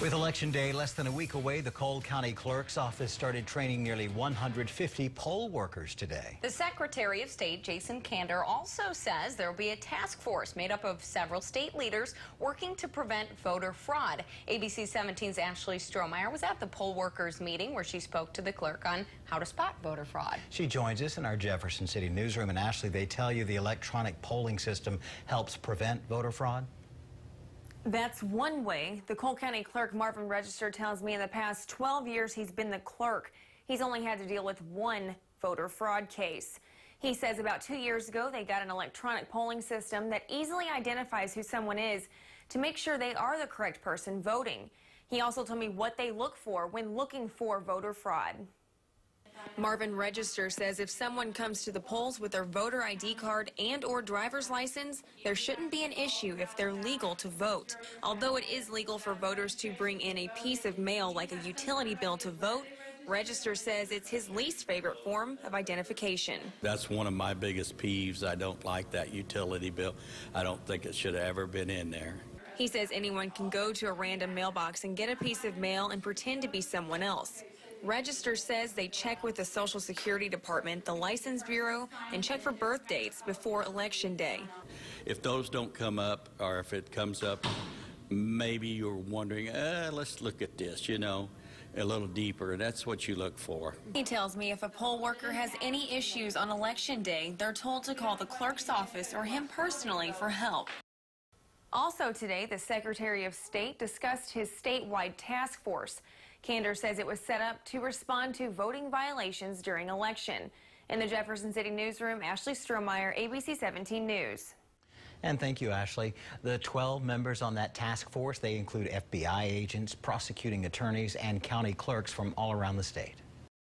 With Election Day less than a week away, the Cole County Clerk's Office started training nearly 150 poll workers today. The Secretary of State, Jason Kander, also says there will be a task force made up of several state leaders working to prevent voter fraud. ABC 17's Ashley Strohmeyer was at the poll workers meeting where she spoke to the clerk on how to spot voter fraud. She joins us in our Jefferson City newsroom. And Ashley, they tell you the electronic polling system helps prevent voter fraud? That's one way. The Cole County Clerk, Marvin Register, tells me in the past 12 years he's been the clerk, he's only had to deal with one voter fraud case. He says about 2 years ago they got an electronic polling system that easily identifies who someone is to make sure they are the correct person voting. He also told me what they look for when looking for voter fraud. Marvin Register says if someone comes to the polls with their voter ID card and/or driver's license, there shouldn't be an issue if they're legal to vote. Although it is legal for voters to bring in a piece of mail like a utility bill to vote, Register says it's his least favorite form of identification. That's one of my biggest peeves. I don't like that utility bill. I don't think it should have ever been in there. He says anyone can go to a random mailbox and get a piece of mail and pretend to be someone else. Register says they check with the Social Security Department, the License Bureau, and check for birth dates before Election Day. If those don't come up, or if it comes up, maybe you're wondering, let's look at this, you know, a little deeper, and that's what you look for. He tells me if a poll worker has any issues on Election Day, they're told to call the clerk's office or him personally for help. Also today, the Secretary of State discussed his statewide task force. Kander says it was set up to respond to voting violations during election. In the Jefferson City newsroom, Ashley Strohmeyer, ABC 17 News. And thank you, Ashley. The 12 members on that task force, they include FBI agents, prosecuting attorneys, and county clerks from all around the state.